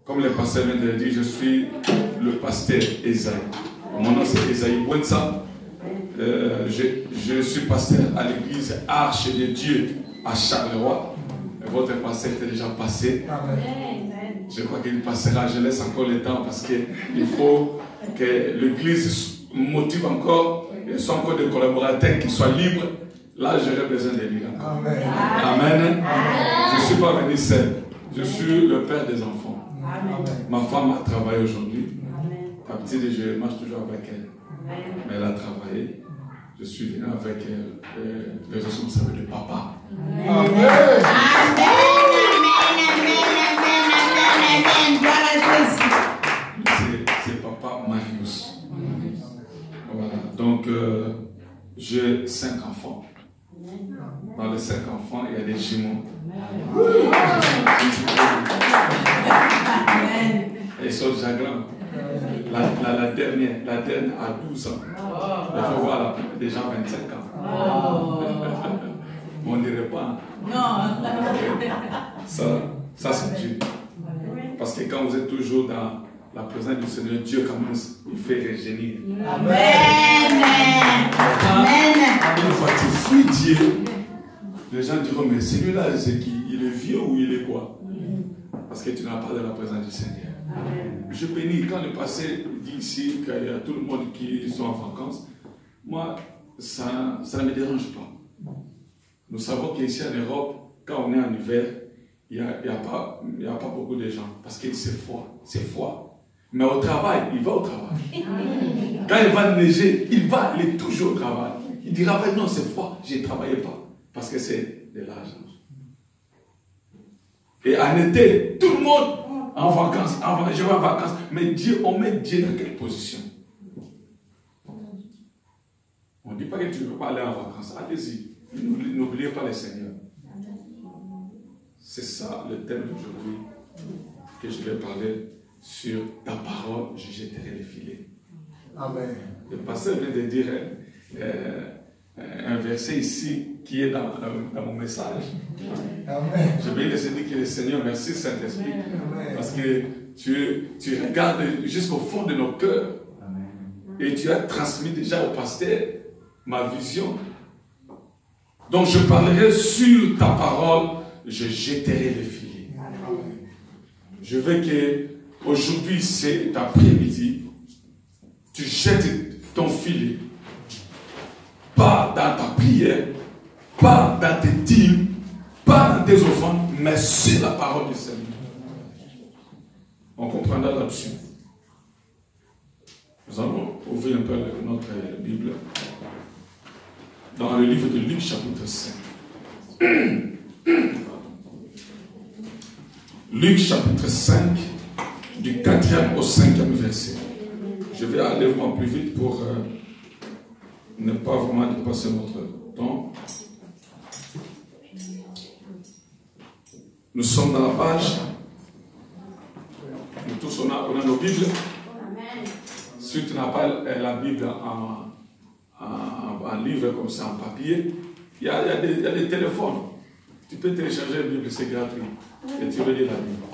Comme le pasteur vient de le dire, je suis le pasteur Esaïe. Mon nom c'est Esaïe Bouensa. Je suis pasteur à l'église Arche de Dieu à Charleroi. Votre pasteur était déjà passé. Je crois qu'il passera. Je laisse encore le temps parce qu'il faut que l'église motive encore. Il y a encore des collaborateurs qui soient libres. Là, j'aurais besoin de lui. Amen. Amen. Je ne suis pas venu seul. Je suis le père des enfants. Amen. Ma femme a travaillé aujourd'hui. À partir de je marche toujours avec elle. Mais elle a travaillé. Je suis venu avec le responsable de papa. Amen. Amen. C'est papa Marius. Voilà. Donc, j'ai 5 enfants. Dans les 5 enfants, il y a des jumeaux. Et ils sont déjà grands. La dernière a 12 ans. Il faut voir la première déjà 25 ans. On ne dirait pas. Ça c'est Dieu. Parce que quand vous êtes toujours dans la présence du Seigneur, Dieu commence, il fait régénérer. Amen. Une fois tu fuis Dieu, les gens diront, mais celui-là, c'est qui? Il est vieux ou il est quoi? Parce que tu n'as pas de la présence du Seigneur. Amen. Je bénis, quand le passé dit ici qu'il y a tout le monde qui sont en vacances, moi, ça ne me dérange pas. Nous savons qu'ici en Europe, quand on est en hiver, il n'y a pas beaucoup de gens, parce que c'est froid. Mais au travail, il va au travail. Quand il va neiger, il va aller toujours au travail. Il dira, non, c'est froid, je ne travaillais pas. Parce que c'est de l'argent. Et en été, tout le monde en vacances, je vais en vacances. Mais Dieu, on met Dieu dans quelle position? On ne dit pas que tu ne veux pas aller en vacances. Allez-y. N'oubliez pas le Seigneur. C'est ça le thème d'aujourd'hui que je vais parler sur ta parole, je jetterai les filets. Amen. Le pasteur vient de dire un verset ici qui est dans mon message. Amen. Je vais laisser dire que le Seigneur, merci Saint-Esprit, parce que tu regardes jusqu'au fond de nos cœurs. Amen. Et tu as transmis déjà au pasteur ma vision. Donc je parlerai sur ta parole, je jetterai les filets. Amen. Je veux que aujourd'hui, cet après-midi, tu jettes ton filet. Pas dans ta prière, pas dans tes dîmes, pas dans tes offrandes, mais sur la parole du Seigneur. On comprendra là-dessus. Nous allons ouvrir un peu notre Bible dans le livre de Luc, chapitre 5. Luc, chapitre 5, du 4e au 5e verset. Je vais aller vraiment plus vite pour ne pas vraiment dépasser notre temps. Nous sommes dans la page. Nous tous, on a nos Bibles. Si tu n'as pas la Bible en livre comme ça, en papier, il y a des téléphones. Tu peux télécharger la Bible, c'est gratuit. Et tu relis la Bible.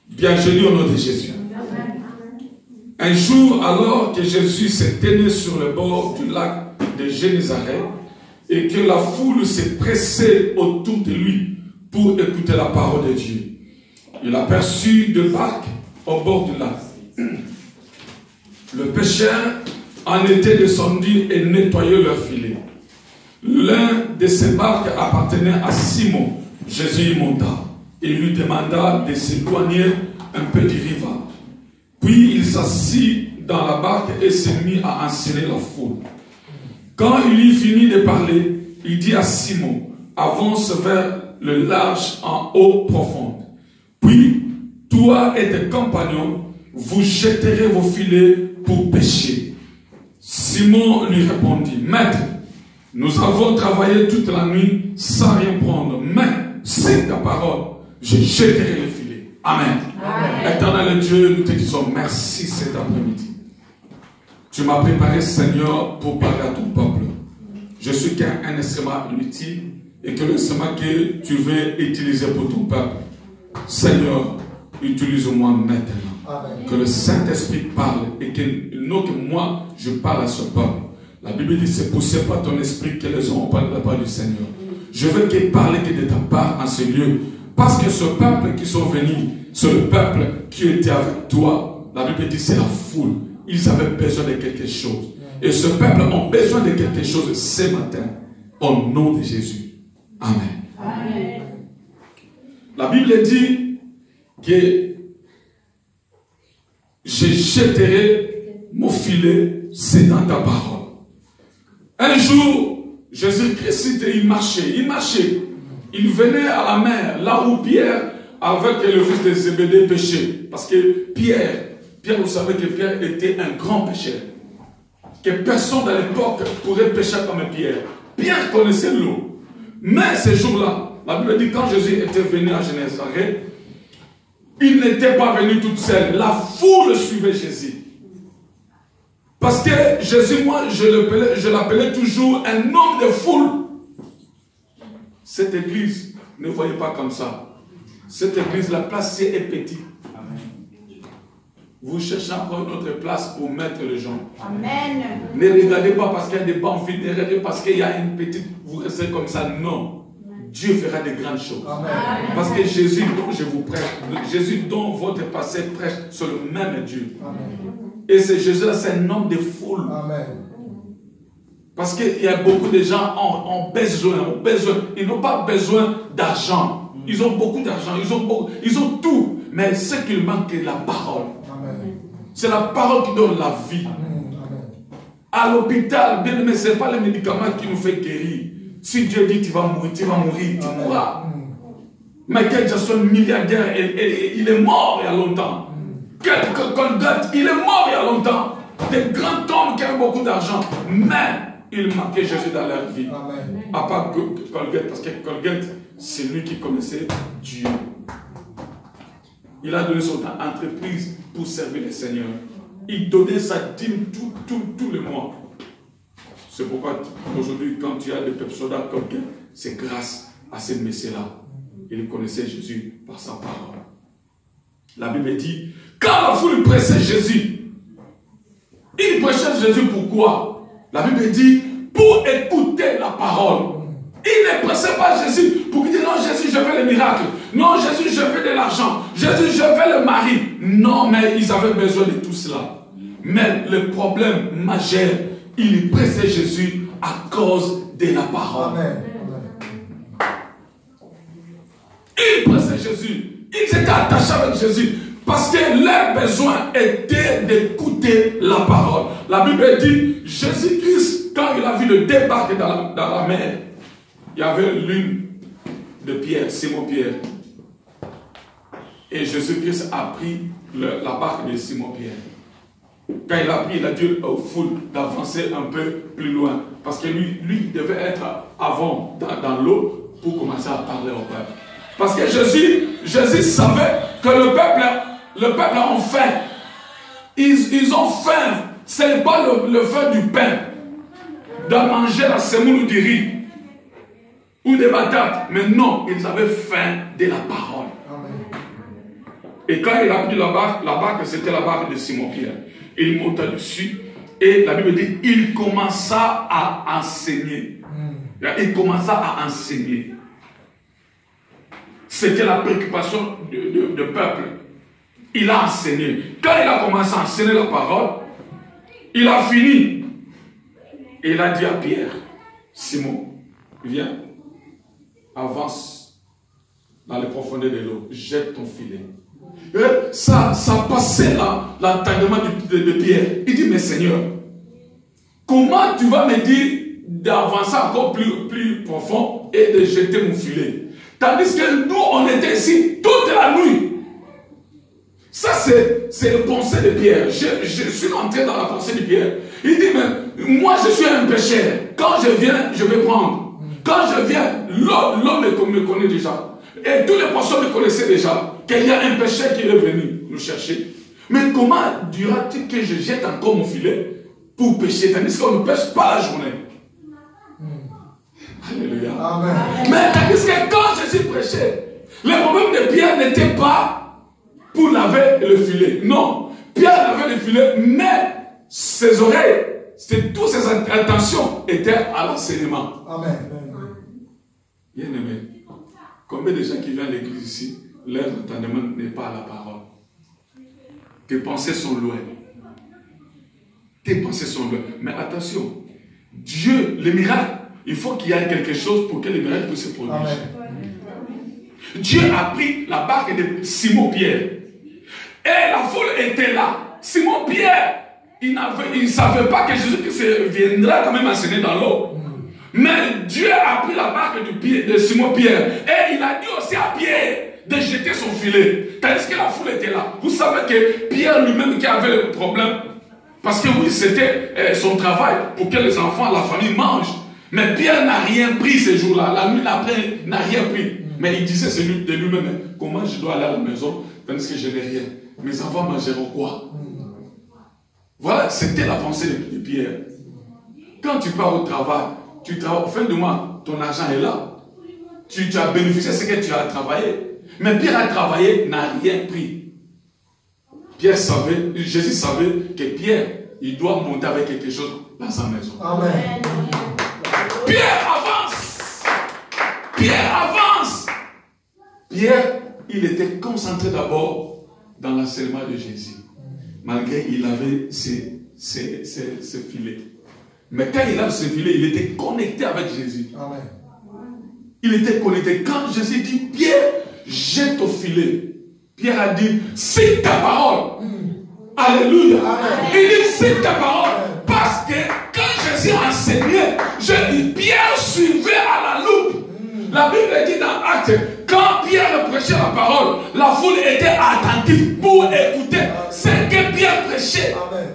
Bien, je lis au nom de Jésus. Un jour, alors que Jésus s'est tenu sur le bord du lac de Génézareth et que la foule s'est pressée autour de lui pour écouter la parole de Dieu, il aperçut deux barques au bord du lac. Le pêcheur en était descendu et nettoyait leur filet. L'un de ces barques appartenait à Simon. Jésus y monta et lui demanda de s'éloigner un peu du rivage. Puis il s'assit dans la barque et s'est mis à enseigner la foule. Quand il eut fini de parler, il dit à Simon, avance vers le large en eau profonde. Puis, toi et tes compagnons, vous jetterez vos filets pour pêcher. Simon lui répondit, Maître, nous avons travaillé toute la nuit sans rien prendre, mais c'est ta parole, je jetterai les filets. Amen. Amen. Éternel Dieu, nous te disons merci cet après-midi. Tu m'as préparé, Seigneur, pour parler à ton peuple. Je suis qu'un instrument inutile et que l'instrument que tu veux utiliser pour ton peuple, Seigneur, utilise-moi maintenant. Amen. Que le Saint-Esprit parle et que non que moi, je parle à ce peuple. La Bible dit, c'est poussé par ton esprit que les hommes parlent de la part du Seigneur. Je veux qu'il parle que de ta part en ce lieu. Parce que ce peuple qui sont venus, c'est le peuple qui était avec toi. La Bible dit, c'est la foule. Ils avaient besoin de quelque chose. Et ce peuple a besoin de quelque chose ce matin. Au nom de Jésus. Amen. Amen. La Bible dit que je jetterai mon filet, c'est dans ta parole. Un jour, Jésus-Christ, il marchait. Il venait à la mer, là où Pierre, avec le fils de Zébédée, pêchait. Parce que Pierre, vous savez que Pierre était un grand pécheur. Que personne à l'époque pourrait pécher comme Pierre. Pierre connaissait l'eau. Mais ce jour-là, la Bible dit, quand Jésus était venu à Génézareth, il n'était pas venu tout seul. La foule suivait Jésus. Parce que Jésus, moi, je l'appelais toujours un homme de foule. Cette église, ne voyez pas comme ça. Cette église, la place est petite. Vous cherchez encore une autre place pour mettre les gens. Amen. Ne regardez pas parce qu'il y a des bancs vides, ne regardez pas parce qu'il y a une petite, vous restez comme ça. Non. Dieu fera de grandes choses. Amen. Parce que Jésus dont je vous prêche, Jésus dont votre passé prêche, c'est le même Dieu. Amen. Et ce Jésus-là, c'est un homme de foule. Amen. Parce qu'il y a beaucoup de gens ont besoin. Ils n'ont pas besoin d'argent. Ils ont beaucoup d'argent. Ils ont tout. Mais ce qu'il manque, c'est la parole. C'est la parole qui donne la vie. À l'hôpital, bien aimé, ce n'est pas les médicaments qui nous fait guérir. Si Dieu dit tu vas mourir, tu mourras. Michael Jackson, milliardaire, il est mort il y a longtemps. Colgate, il est mort il y a longtemps. Des grands hommes qui ont beaucoup d'argent. Mais il manquait Jésus dans leur vie. Amen. À part Colgate, parce que Colgate, c'est lui qui connaissait Dieu. Il a donné son entreprise pour servir le Seigneur. Il donnait sa dîme tous les mois. C'est pourquoi aujourd'hui, quand tu as des personnes comme Colgate, c'est grâce à ce messieurs-là. Il connaissait Jésus par sa parole. La Bible dit, quand la foule pressait Jésus, il prêchait Jésus pourquoi? La Bible dit, pour écouter la parole. Il ne pressait pas Jésus pour qu'il dise, non Jésus, je veux le miracle. Non Jésus, je veux de l'argent. Jésus, je veux le mari. Non, mais ils avaient besoin de tout cela. Mais le problème majeur, il pressait Jésus à cause de la parole. Amen. Il pressait Jésus. Ils étaient attachés avec Jésus. Parce que leur besoin était d'écouter la parole. La Bible dit, Jésus-Christ, quand il a vu le débarquer dans la mer, il y avait l'une de Pierre, Simon-Pierre. Et Jésus-Christ a pris la barque de Simon-Pierre. Quand il a pris, il a dit aux foules d'avancer un peu plus loin. Parce que lui devait être avant dans l'eau pour commencer à parler au peuple. Parce que Jésus savait que le peuple a faim. Ils ont faim. Ce n'est pas le faim du pain, de manger la semoule ou du riz, ou des patates. Mais non, ils avaient faim de la parole. Et quand il a pris la barque, c'était la barque de Simon-Pierre. Il monta dessus et la Bible dit, il commença à enseigner. Il commença à enseigner. C'était la préoccupation du peuple. Il a enseigné. Quand il a commencé à enseigner la parole, il a fini. Et il a dit à Pierre, Simon, viens, avance dans les profondeurs de l'eau, jette ton filet. Et ça passait l'entendement de Pierre. Il dit, mais Seigneur, comment tu vas me dire d'avancer encore plus profond et de jeter mon filet? Tandis que nous, on était ici toute la nuit. Ça, c'est le pensée de Pierre. Je suis entré dans la pensée de Pierre. Il dit, mais moi, je suis un pécheur. Quand je viens, je vais prendre. Quand je viens, l'homme me connaît déjà. Et toutes les personnes me connaissaient déjà. Qu'il y a un pécheur qui est venu nous chercher. Mais comment dira-t-il que je jette encore mon filet pour pêcher, tandis qu'on ne pêche pas la journée? Alléluia. Amen. Mais tandis que quand Jésus prêchait, le problème de Pierre n'était pas avait le filet. Non, Pierre avait le filet, mais ses oreilles, toutes ses intentions étaient à l'enseignement. Amen. Bien aimé, combien de gens qui viennent à l'église ici, leur entendement n'est pas à la parole. Tes pensées sont loin. Tes pensées sont loin. Mais attention, Dieu, les miracles, il faut qu'il y ait quelque chose pour que les miracles puissent se produire. Amen. Dieu a pris la barque de Simon-Pierre. Et la foule était là. Simon-Pierre, il ne savait pas que Jésus-Christ viendra quand même enseigner dans l'eau. Mais Dieu a pris la barque de Simon-Pierre. Et il a dit aussi à Pierre de jeter son filet. Tandis que la foule était là. Vous savez que Pierre lui-même qui avait le problème. Parce que oui, c'était son travail pour que les enfants, la famille mangent. Mais Pierre n'a rien pris ce jour-là. La nuit d'après, n'a rien pris. Mais il disait de lui-même, comment je dois aller à la maison tandis que je n'ai rien. Mes enfants mangeront quoi? Voilà, c'était la pensée de Pierre. Quand tu pars au travail, tu travailles, fin de mois, ton argent est là. Tu as bénéficié de ce que tu as travaillé. Mais Pierre a travaillé, n'a rien pris. Pierre savait, Jésus savait que Pierre, il doit monter avec quelque chose dans sa maison. Amen. Pierre avance. Pierre avance. Pierre, il était concentré d'abord dans l'enseignement de Jésus. Malgré qu'il avait ses filets. Mais quand il a ses filets, il était connecté avec Jésus. Amen. Il était connecté. Quand Jésus dit, Pierre, jette ton filet. Pierre a dit, c'est ta parole. Alléluia. Amen. Il dit, c'est ta parole. Parce que quand Jésus enseignait, je dis, Pierre suivait à la loupe. La Bible dit dans Actes, quand Pierre prêchait la parole, la foule était attentive pour écouter ce que Pierre prêchait. Amen.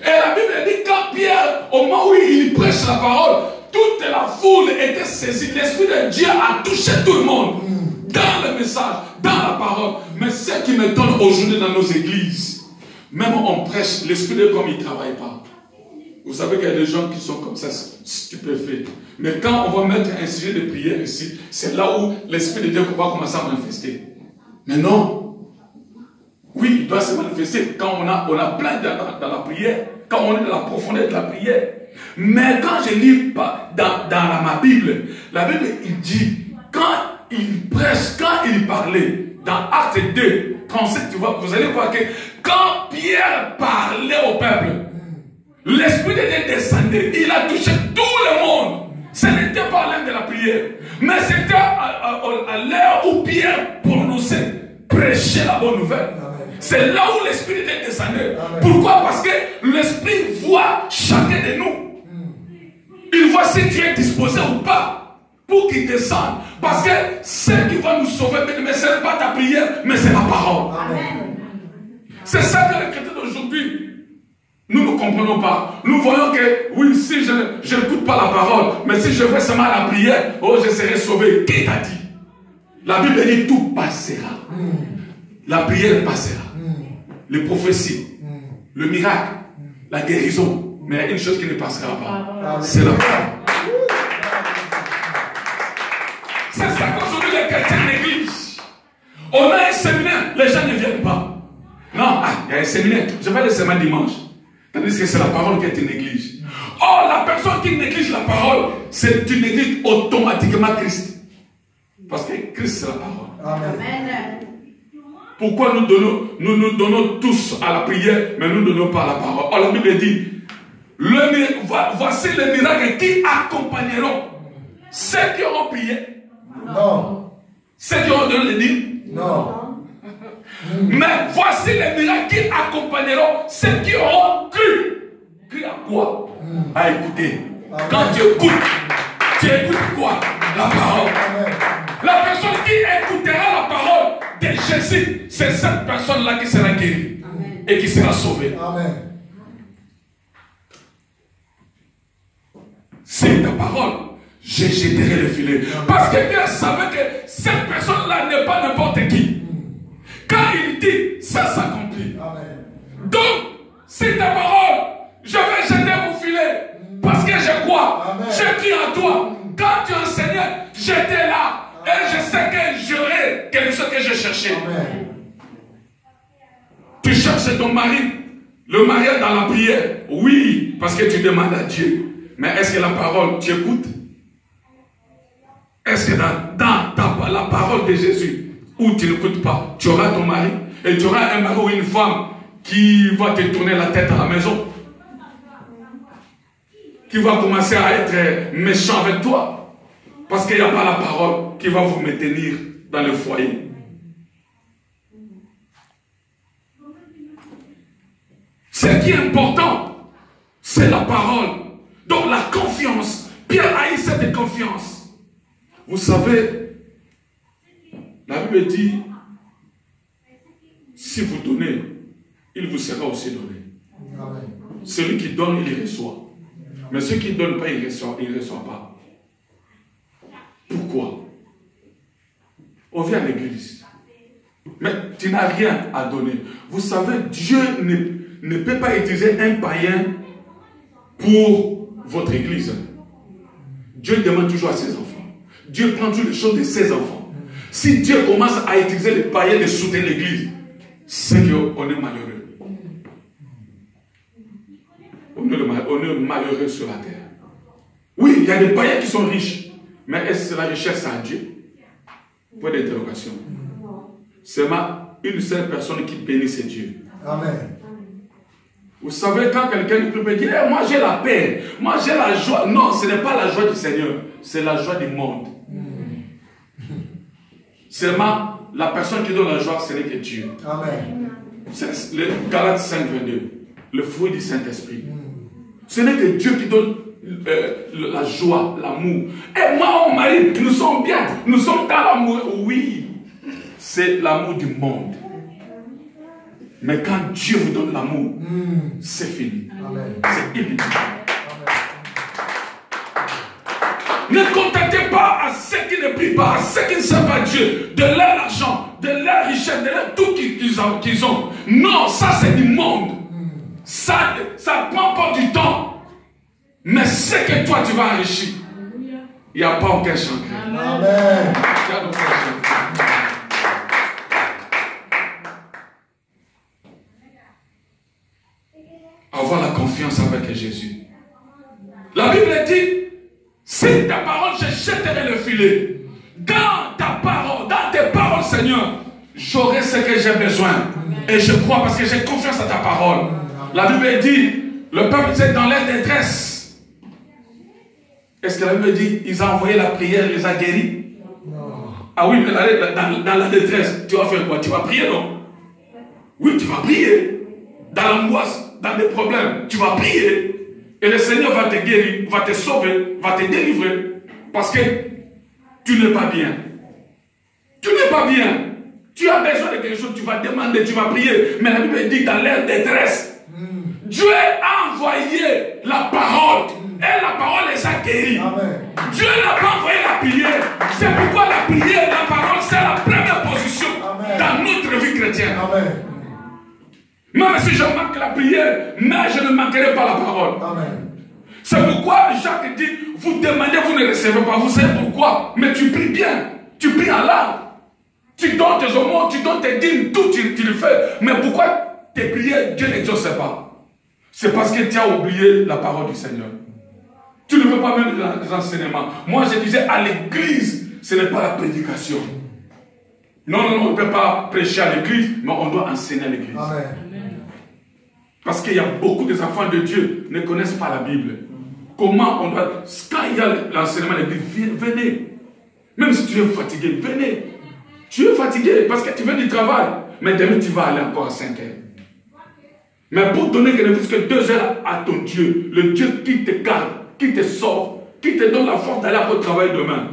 Et la Bible dit, quand Pierre, au moment où il prêche la parole, toute la foule était saisie. L'Esprit de Dieu a touché tout le monde. Dans le message, dans la parole. Mais ce qui me donne aujourd'hui dans nos églises, même on prêche, l'Esprit de Dieu comme il ne travaille pas. Vous savez qu'il y a des gens qui sont comme ça, stupéfaits. Mais quand on va mettre un sujet de prière ici, c'est là où l'Esprit de Dieu va commencer à manifester. Mais non. Oui, il doit se manifester quand on a plein dans la prière, quand on est dans la profondeur de la prière. Mais quand je lis dans ma Bible, la Bible, il dit, quand il prêche, quand il parlait, dans Actes 2, 37, vous allez voir que quand Pierre parlait au peuple, l'Esprit de Dieu descendait, il a touché tout le monde. Ce n'était pas l'heure de la prière, mais c'était à l'heure où Pierre prononçait, prêchait la bonne nouvelle. C'est là où l'Esprit de Dieu descendait. Pourquoi? Parce que l'Esprit voit chacun de nous. Il voit si tu es disposé ou pas pour qu'il descende. Parce que ce qui va nous sauver, mais ce n'est pas ta prière, mais c'est la parole. C'est ça que les chrétiens d'aujourd'hui, nous ne comprenons pas. Nous voyons que, oui, si je n'écoute pas la parole, mais si je fais seulement la prière, oh, je serai sauvé. Qui t'a dit? La Bible dit tout passera. La prière passera. Les prophéties, le miracle, la guérison. Mais il y a une chose qui ne passera pas. C'est la parole. C'est ça qu'aujourd'hui les chrétiens négligent. On a un séminaire, les gens ne viennent pas. Non, il y a un séminaire, je vais le séminaire dimanche. Tandis que c'est la parole que tu négliges. Oh, la personne qui néglige la parole, c'est tu négliges automatiquement Christ. Parce que Christ c'est la parole. Amen. Pourquoi nous donnons tous à la prière, mais nous ne donnons pas à la parole? Oh, la Bible dit, voici les miracles qui accompagneront ceux qui auront prié. Non. Ceux qui auront donné le dîme. Non. Mais voici les miracles qui accompagneront ceux qui auront cru. Cru à quoi? À écouter. Quand tu écoutes quoi? La parole. La personne qui écoutera la parole de Jésus, c'est cette personne-là qui sera guérie et qui sera sauvée. Amen. C'est ta parole. Je jetterai le filet. Parce que Dieu savait que cette personne-là n'est pas n'importe qui. Quand il dit, ça s'accomplit. Donc, c'est ta parole. Je vais jeter mon filet. Parce que je crois. Je crie en toi. Quand tu enseignais, j'étais là. Et je sais que j'aurai quelque chose que je cherchais. Tu cherches ton mari, le mariage dans la prière. Oui, parce que tu demandes à Dieu. Mais est-ce que la parole, tu écoutes? Est-ce que dans la parole de Jésus, où tu n'écoutes pas, tu auras ton mari, et tu auras un mari ou une femme qui va te tourner la tête à la maison, qui va commencer à être méchant avec toi, parce qu'il n'y a pas la parole qui va vous maintenir dans le foyer. Ce qui est important, c'est la parole. Donc la confiance. Pierre a eu cette confiance. Vous savez, la Bible dit, si vous donnez, il vous sera aussi donné. Amen. Celui qui donne, il reçoit. Mais ceux qui ne donnent pas, il ne reçoit pas. Pourquoi? On vient à l'église. Mais tu n'as rien à donner. Vous savez, Dieu ne peut pas utiliser un païen pour votre église. Dieu demande toujours à ses enfants. Dieu prend toujours les choses de ses enfants. Si Dieu commence à utiliser les païens de soutenir l'église, c'est qu'on est malheureux. On est malheureux sur la terre. Oui, il y a des païens qui sont riches. Mais est-ce que la richesse à Dieu? Point d'interrogation. C'est une seule personne qui bénit, c'est Dieu. Amen. Vous savez, quand quelqu'un peut dire, hey, moi j'ai la paix, moi j'ai la joie. Non, ce n'est pas la joie du Seigneur, c'est la joie du monde. Seulement, la personne qui donne la joie, ce n'est que Dieu. Amen. C'est le Galates 5, 22, le fruit du Saint-Esprit. Ce n'est que Dieu qui donne la joie, l'amour. Et moi, mon mari, nous sommes bien, nous sommes dans l'amour. Oui, c'est l'amour du monde. Mais quand Dieu vous donne l'amour, c'est fini. C'est illimité. Ne contactez pas à ceux qui ne prient pas, à ceux qui ne savent pas Dieu, de leur argent, de leur richesse, de leur tout qu'ils ont. Non, ça c'est du monde. Ça ne prend pas du temps. Mais ce que toi tu vas enrichir, il n'y a pas aucun chagrin. Amen. Avoir la confiance avec Jésus. La Bible dit, si ta parole, je jetterai le filet. Dans ta parole, dans tes paroles, Seigneur, j'aurai ce que j'ai besoin. Et je crois parce que j'ai confiance à ta parole. La Bible dit, le peuple était dans leur détresse. Est-ce que la Bible dit, ils ont envoyé la prière, ils les a guéris? Non. Ah oui, mais dans la détresse, tu vas faire quoi? Tu vas prier, non? Oui, tu vas prier. Dans l'angoisse, dans des problèmes, tu vas prier. Et le Seigneur va te guérir, va te sauver, va te délivrer. Parce que tu n'es pas bien. Tu n'es pas bien. Tu as besoin de quelque chose, tu vas demander, tu vas prier. Mais la Bible dit dans leur détresse, Dieu a envoyé la parole. Et la parole les a guéris. Amen. Dieu n'a pas envoyé la prière. C'est pourquoi la prière, la parole, c'est la première position. Amen. Dans notre vie chrétienne. Amen. Même si je manque la prière, mais je ne manquerai pas la parole. Amen. C'est pourquoi Jacques dit, vous demandez, vous ne recevez pas. Vous savez pourquoi? Mais tu pries bien. Tu pries en langue. Tu donnes tes aumônes, tu donnes tes dîmes, tout tu le fais. Mais pourquoi tes prières, Dieu n'exauce pas? C'est parce que tu as oublié la parole du Seigneur. Tu ne veux pas même des enseignements. Moi, je disais, à l'église, ce n'est pas la prédication. Non, on ne peut pas prêcher à l'église, mais on doit enseigner à l'église. Parce qu'il y a beaucoup des enfants de Dieu qui ne connaissent pas la Bible. Comment on doit... Quand il y a l'enseignement à l'église, venez. Même si tu es fatigué, venez. Tu es fatigué parce que tu viens du travail. Mais demain, tu vas aller encore à 5 heures. Mais pour donner que 2 heures à ton Dieu, le Dieu qui te garde, qui te sauve, qui te donne la force d'aller au travail demain,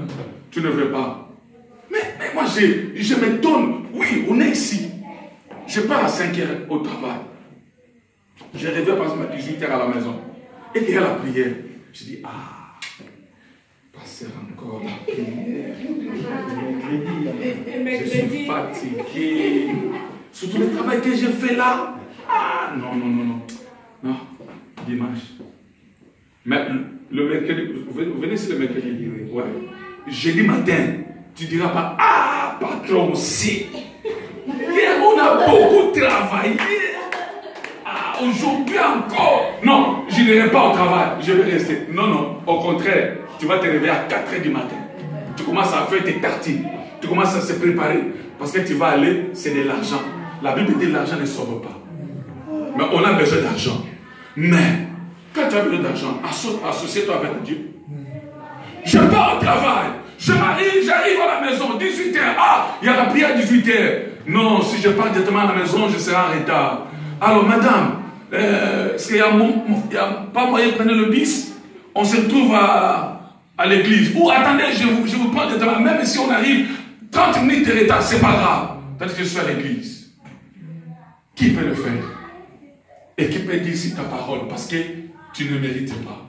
tu ne veux pas. Mais moi, je m'étonne. Oui, on est ici. Je pars à 5 heures au travail. Je reviens par exemple à 18 heures à la maison. Et il y a la prière. Je dis, passer encore la prière. Je suis fatigué. Surtout le travail que j'ai fait là. Non, dimanche. Mais le mercredi, vous venez sur le mercredi, ouais. Jeudi matin, tu diras pas, patron aussi. Hier, on a beaucoup travaillé. aujourd'hui encore. Non, je n'irai pas au travail, je vais rester. Non, non, au contraire, tu vas te réveiller à 4 h du matin. Tu commences à faire tes tartines. Tu commences à se préparer. Parce que tu vas aller, c'est de l'argent. La Bible dit que l'argent ne sauve pas. Mais on a besoin d'argent. Mais, quand tu as besoin d'argent, associe-toi avec Dieu. Je pars au travail. Je m'arrive, j'arrive à la maison, 18 h. Ah, il y a la prière à 18 h. Non, si je pars directement à la maison, je serai en retard. Alors, madame, est-ce qu'il n'y a pas moyen de prendre le bus? On se trouve à l'église. Ou attendez, je vous prends directement. Même si on arrive 30 minutes de retard, c'est pas grave. Parce que je suis à l'église. Qui peut le faire? Et qui peut dire si ta parole? Parce que tu ne mérites pas.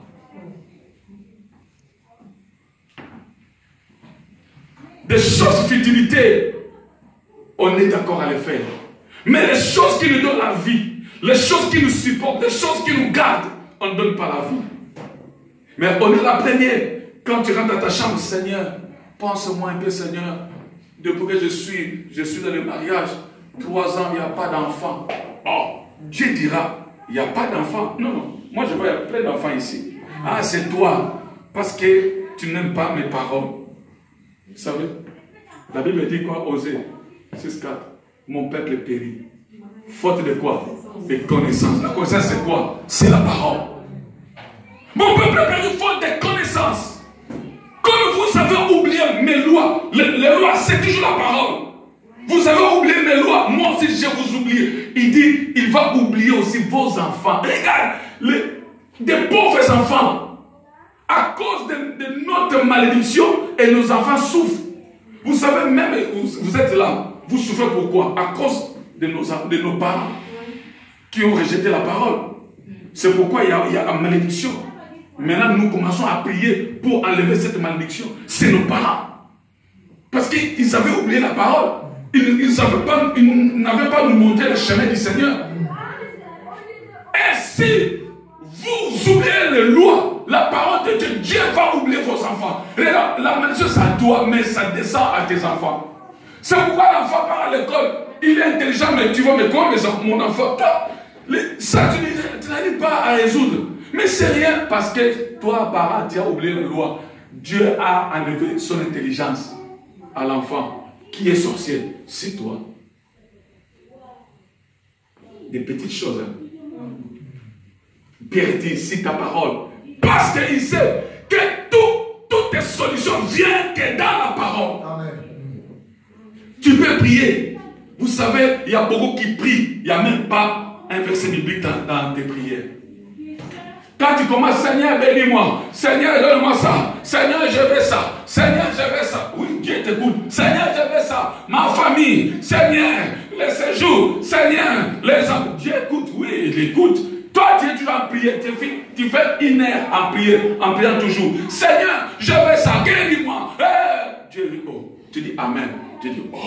Des choses futilité, on est d'accord à les faire. Mais les choses qui nous donnent la vie, les choses qui nous supportent, les choses qui nous gardent, on ne donne pas la vie. Mais on est la première. Quand tu rentres dans ta chambre, Seigneur, pense-moi un peu, Seigneur. Depuis que je suis dans le mariage, 3 ans, il n'y a pas d'enfant. Oh, Dieu dira, il n'y a pas d'enfant. Non, non. Moi, je vois, il y a plein d'enfants ici. Ah, c'est toi. Parce que tu n'aimes pas mes paroles. Vous savez, la Bible dit quoi? Osée 6,4. Mon peuple périt. Faute de quoi? De connaissances. La connaissance, c'est quoi? C'est la parole. Mon peuple périt faute de connaissances. Comme vous avez oublié mes lois, les lois, c'est toujours la parole. Vous avez oublié mes lois, moi aussi je vous oublie. Il dit, il va oublier aussi vos enfants. Regarde, des pauvres enfants. À cause de notre malédiction, et nos enfants souffrent. Vous savez, même, vous êtes là, vous souffrez pourquoi? À cause de nos parents qui ont rejeté la parole. C'est pourquoi il y a la malédiction. Maintenant, nous commençons à prier pour enlever cette malédiction. C'est nos parents. Parce qu'ils avaient oublié la parole. Ils n'avaient pas nous montré le chemin du Seigneur. Et si vous oubliez les lois, la parole de Dieu, Dieu va oublier vos enfants. La malédiction, c'est à toi, mais ça descend à tes enfants. C'est pourquoi l'enfant part à l'école. Il est intelligent, mais tu vois, mais comment mon enfant? Ça, tu n'arrives pas à résoudre. Mais c'est rien, parce que toi, parent, tu as oublié les lois. Dieu a enlevé son intelligence à l'enfant qui est sorcier. C'est toi. Des petites choses. Pierre dit, c'est ta parole. Parce qu'il sait que toutes tes solutions viennent que dans la parole. Amen. Tu peux prier. Vous savez, il y a beaucoup qui prient. Il n'y a même pas un verset biblique dans tes prières. Quand tu commences, Seigneur, bénis-moi. Seigneur, donne-moi ça. Seigneur, je veux ça. Seigneur, je veux ça. Oui, Dieu t'écoute. Seigneur, je veux ça. Ma famille. Seigneur, les séjours. Seigneur, les hommes. Dieu écoute. Oui, il écoute. Toi, tu es toujours en prière. Tu fais 1 heure en prière, en priant toujours. Seigneur, je veux ça. Guéris-moi. Dieu dit, oh. Tu dis Amen. Dieu dit, oh.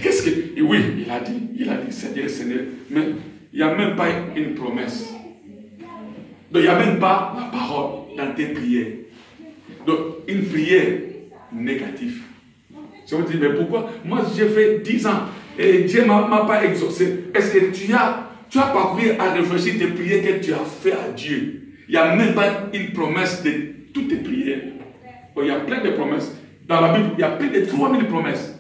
Qu'est-ce que... Oui, il a dit, Seigneur, Seigneur. Mais il n'y a même pas une promesse. Donc, il n'y a même pas la parole dans tes prières. Donc, une prière négative. Je vous dis, mais pourquoi? Moi, j'ai fait 10 ans et Dieu ne m'a pas exaucé. Est-ce que tu as parcouru à réfléchir tes prières que tu as fait à Dieu? Il n'y a même pas une promesse de toutes tes prières. Donc, il y a plein de promesses. Dans la Bible, il y a plus de 3000 promesses.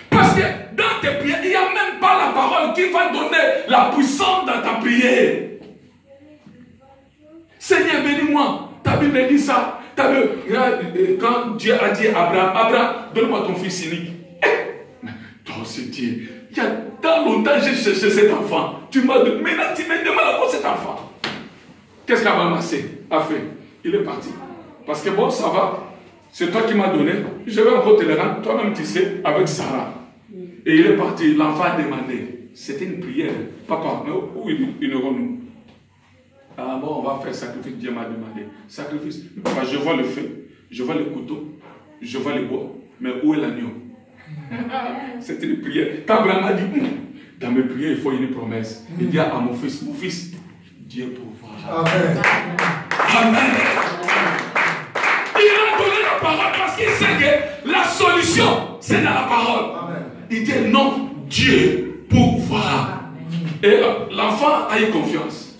Parce que dans tes prières, il n'y a même pas la parole qui va donner la puissance dans ta prière. Seigneur, bénis-moi. Ta Bible dit ça. Quand Dieu a dit à Abraham, donne-moi ton fils unique. Toi aussi, Dieu, il y a tant longtemps j'ai cherché cet enfant. Tu m'as dit, maintenant tu me demandes pour cet enfant. Qu'est-ce qu'Abraham a fait? Il est parti. Parce que bon, ça va. C'est toi qui m'as donné. Je vais encore te le rendre. Toi-même, tu sais, avec Sarah. Et il est parti. L'enfant a demandé. C'était une prière. Papa, mais où irons-nous? Ah bon, on va faire sacrifice. Dieu m'a demandé. Sacrifice. Papa, je vois le feu. Je vois le couteau. Je vois le bois. Mais où est l'agneau? C'était une prière. Quand Abraham a dit, dans mes prières, il faut une promesse. Il dit à mon fils, Dieu pourvoira. Amen. Amen. Il a donné la parole parce qu'il sait que la solution, c'est dans la parole. Amen. Il dit non, Dieu pourvoira. Et l'enfant a eu confiance.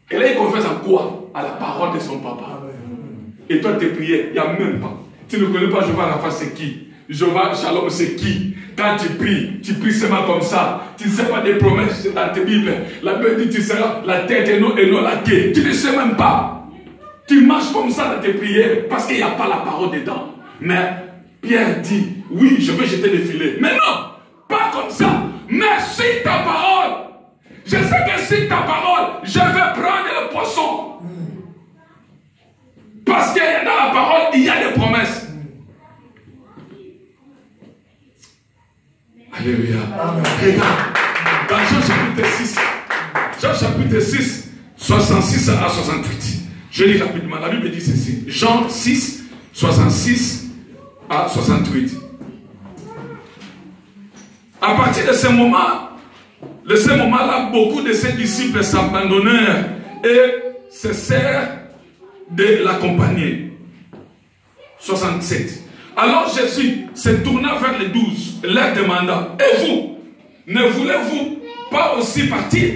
Elle a eu confiance en quoi? À la parole de son papa. Et toi, tes prières, il n'y a même pas. Tu ne connais pas Jéhovah Rapha, c'est qui? Jéhovah Shalom, c'est qui? Quand tu pries seulement comme ça. Tu ne sais pas des promesses dans tes Bibles. La Bible dit tu seras la tête et non la queue. Tu ne sais même pas. Tu marches comme ça dans tes prières parce qu'il n'y a pas la parole dedans. Mais Pierre dit, oui, je vais jeter le filet. Mais non, pas comme ça. Mais sur ta parole. Je sais que sur ta parole, je vais prendre le poisson. Parce que dans la parole, il y a des promesses. Alléluia. Regarde, dans Jean chapitre 6, Jean chapitre 6, 66 à 68. Je lis rapidement, la Bible dit ceci. Jean 6, 66 à 68. À partir de ce moment-là, beaucoup de ses disciples s'abandonnèrent et cessèrent de l'accompagner. 67. Alors Jésus se tourna vers les 12, leur demanda, et vous, ne voulez-vous pas aussi partir?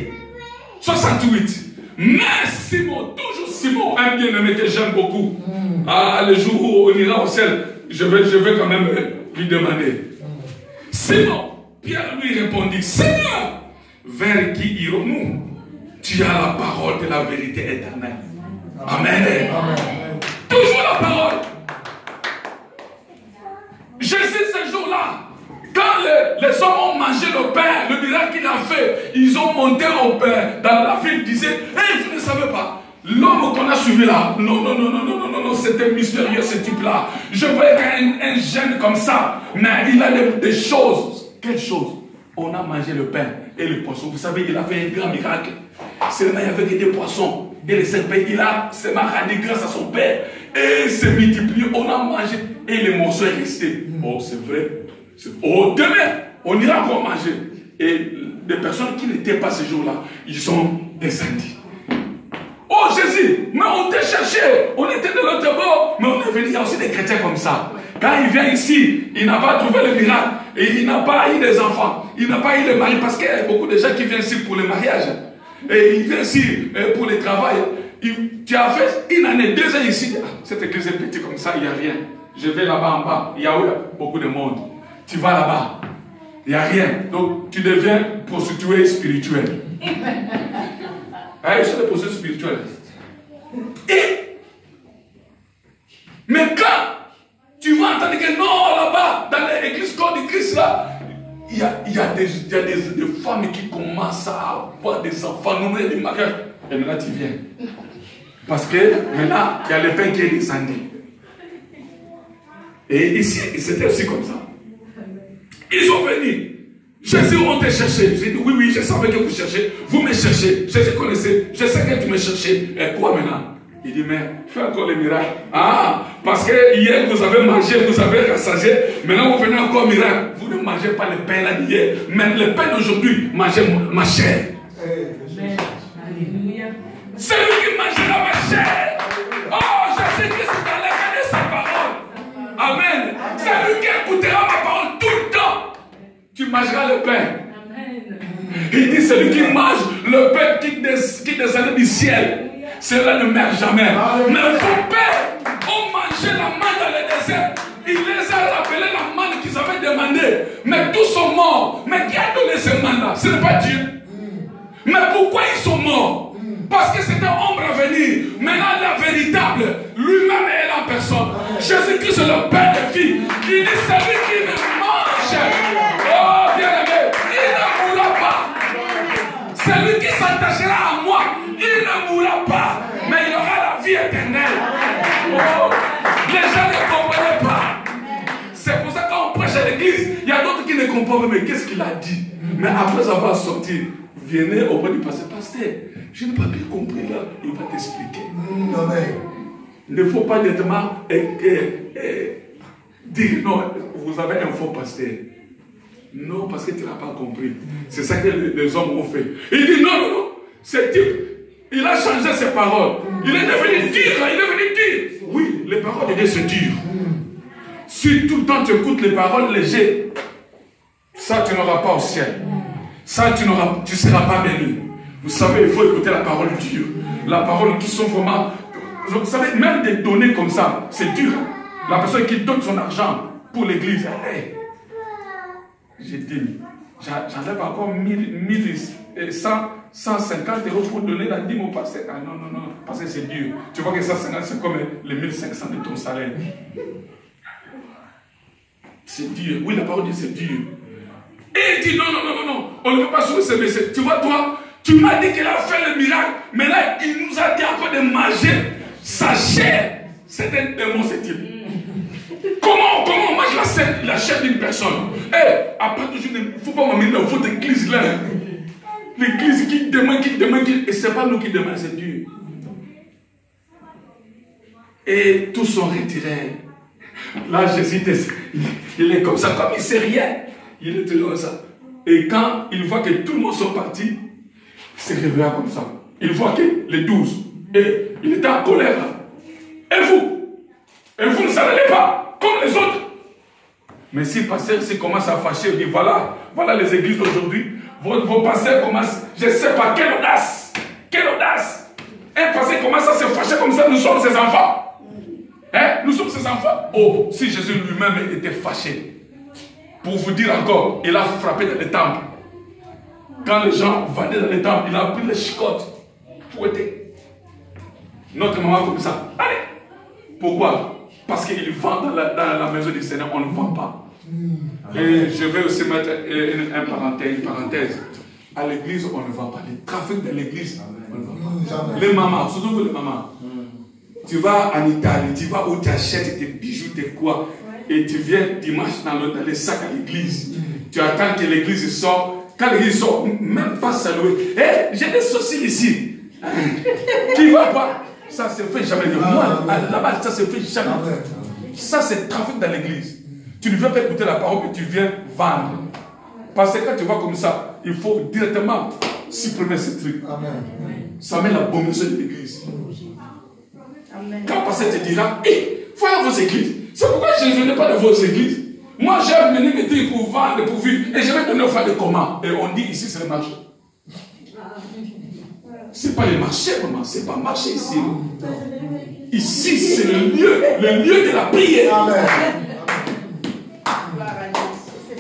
68. Mais Simon, toujours Simon, un bien-aimé que j'aime beaucoup. Le jour où on ira au ciel, je vais quand même lui demander. Simon, Pierre lui répondit, Seigneur, vers qui irons-nous? Tu as la parole de la vérité éternelle. Amen. Amen. Toujours la parole. Jésus, ce jour-là, quand les hommes ont mangé le pain, le miracle qu'il a fait, ils ont monté au pain dans la ville, disaient, hey, vous ne savez pas, l'homme qu'on a suivi là, non, c'était mystérieux ce type-là. Je voyais un jeune comme ça, mais il a des choses. Quelles choses? On a mangé le pain et le poisson. Vous savez, il a fait un grand miracle. Seulement, il n'y avait que des poissons. Et les serpents, il a seulement rendu grâce à son père. Et s'est multiplié, on a mangé. Et les morceaux sont restés. Oh, c'est vrai. Oh, demain, on ira encore manger. Et des personnes qui n'étaient pas ce jour-là, ils sont descendus. Oh Jésus, mais on t'a cherché. On était de l'autre bord, mais on est venu. Il y a aussi des chrétiens comme ça. Quand il vient ici, il n'a pas trouvé le miracle. Et il n'a pas eu des enfants. Il n'a pas eu le mari. Parce qu'il y a beaucoup de gens qui viennent ici pour le mariage. Et il vient ici pour le travail. Tu as fait une année, 2 ans ici. Cette église est petite comme ça, il n'y a rien. Je vais là-bas en bas. Il y a beaucoup de monde. Tu vas là-bas. Il n'y a rien. Donc tu deviens prostituée spirituelle. Je suis des prostituées spirituelles. Mais quand tu vas entendre que non, là-bas, dans l'église corps de Christ, là, il y a des femmes qui commencent à avoir des enfants, nourrir des mariages. Et maintenant, tu viens. Parce que maintenant, il y a le pain qui est descendu. Et ici, c'était aussi comme ça. Ils sont venus. Jésus, on t'a cherché. J'ai dit, oui, je savais que vous cherchez. Vous me cherchez. Je te connaissais. Je sais que tu me cherchais. Et quoi maintenant? Il dit, mais fais encore le miracle. Parce que hier, vous avez mangé, vous avez rassasié. Maintenant, vous venez encore miracle. Vous ne mangez pas le pain là d'hier. Mais le pain d'aujourd'hui, mangez ma chair. C'est lui qui mangera ma chair. Oh, Jésus-Christ allait garder sa parole. Amen. C'est lui qui écoutera ma parole tout le temps. Tu mangeras le pain. Amen. Il dit, celui qui mange le pain qui descend du ciel, cela ne meurt jamais. Amen. Mais vos pères ont mangé la manne dans le désert. Il les a rappelé la manne qu'ils avaient demandé. Mais tous sont morts. Mais qui a donné ce manne-là? Ce n'est pas Dieu. Mais pourquoi ils sont morts? Parce que c'était ombre à venir. Maintenant, la véritable, lui-même est la personne. Jésus-Christ est le Père de vie. Il dit, celui qui me mange, oh bien-aimé, il ne mourra pas. Celui qui s'attachera à moi, il ne mourra pas. Mais il aura la vie éternelle. Oh, les gens ne comprenaient pas. C'est pour ça que quand on prêche à l'église, il y a d'autres qui ne comprennent pas. Mais qu'est-ce qu'il a dit? Mais après avoir sorti, venez auprès du pasteur. Pasteur, je n'ai pas bien compris là. Il va t'expliquer. Il ne faut pas nettement dire non, vous avez un faux pasteur. Non, parce que tu n'as pas compris. C'est ça que les hommes ont fait. Il dit non. Ce type, il a changé ses paroles. Il est devenu dur. Oui, les paroles de Dieu sont dures. Si tout le temps tu écoutes les paroles légères, ça tu n'auras pas au ciel. ça tu ne seras pas béni. Vous savez, il faut écouter la parole de Dieu. La parole qui sont vraiment... Vous savez, même des données comme ça, c'est dur. La personne qui donne son argent pour l'église, hey, j'ai dit, j'enlève encore 150 euros pour donner la dîme au pasteur. Ah non, non, non, parce que c'est dur. Tu vois que 150, c'est comme les 1500 de ton salaire. C'est dur. Oui, la parole dit c'est dur. Et il dit non, non, non, non, non, on ne peut pas sauver ce message. Tu vois, toi, tu m'as dit qu'elle a fait le miracle, mais là, il nous a dit encore de manger sa chair. C'est un démon, ce type. Comment moi je la chair d'une personne? Et après toujours, il ne faut pas m'amener dans votre église là. L'église qui demande, et ce n'est pas nous qui demandons, c'est Dieu. Et tous sont retirés. Là, Jésus, il est comme ça, comme il ne sait rien. Il est toujours comme ça. Et quand il voit que tout le monde sont partis, il s'est réveillé comme ça. Il voit que les 12, et il était en colère. Et vous ne savez pas, comme les autres. Mais si le pasteur commence à fâcher, il dit voilà les églises d'aujourd'hui, vos pasteurs commencent, je ne sais pas, quelle audace. Un pasteur commence à se fâcher comme ça, nous sommes ses enfants. Hein? Nous sommes ses enfants. Oh, si Jésus lui-même était fâché. Pour vous dire encore, il a frappé dans les temples. Quand les gens vendaient dans les temples, il a pris les chicottes pour aider. Notre maman comme ça. Allez. Pourquoi? Parce qu'il vend dans la maison du Seigneur, on ne vend pas. Et je vais aussi mettre une parenthèse. À l'église, on ne vend pas. Les trafics de l'église, on ne vend pas. Les mamans, surtout vous les mamans. Tu vas en Italie, tu vas où tu achètes tes bijoux, tes quoi, et tu viens dimanche dans les sacs à l'église. Tu attends que l'église sorte. Quand l'église sort, même pas saluer. Hé, j'ai des sourcils ici. Qui va pas? Ça se fait jamais. Moi, là-bas, ça se fait jamais. Ça, c'est trafic dans l'église. Tu ne viens pas écouter la parole, mais tu viens vendre. Parce que quand tu vois comme ça, il faut directement supprimer ce truc. Ça met l'abomination de l'église. Quand le pasteur te dira, hé, voyons vos églises. C'est pourquoi je ne venais pas dans vos églises. Moi, j'ai amené mes trucs pour vendre, pour vivre. Et je vais donner aux frères de comment. Et on dit ici, c'est le marché. Ce n'est pas le marché, maman. Ce n'est pas marché ici. Ici, c'est le lieu de la prière.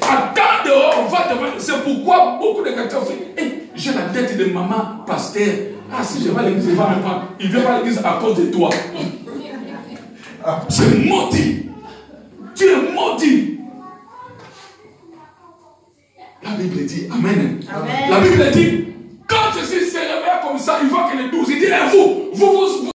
Attends dehors, on va devant. C'est pourquoi beaucoup de chrétiens font, hey, j'ai la tête de maman, pasteur. Ah, si je vais à l'église, il va me prendre. Il vient pas à l'église à cause de toi. C'est maudit. Tu es maudit. La Bible dit, Amen. La Bible dit, quand Jésus s'est réveillé comme ça, il voit que les 12, il dit, et vous,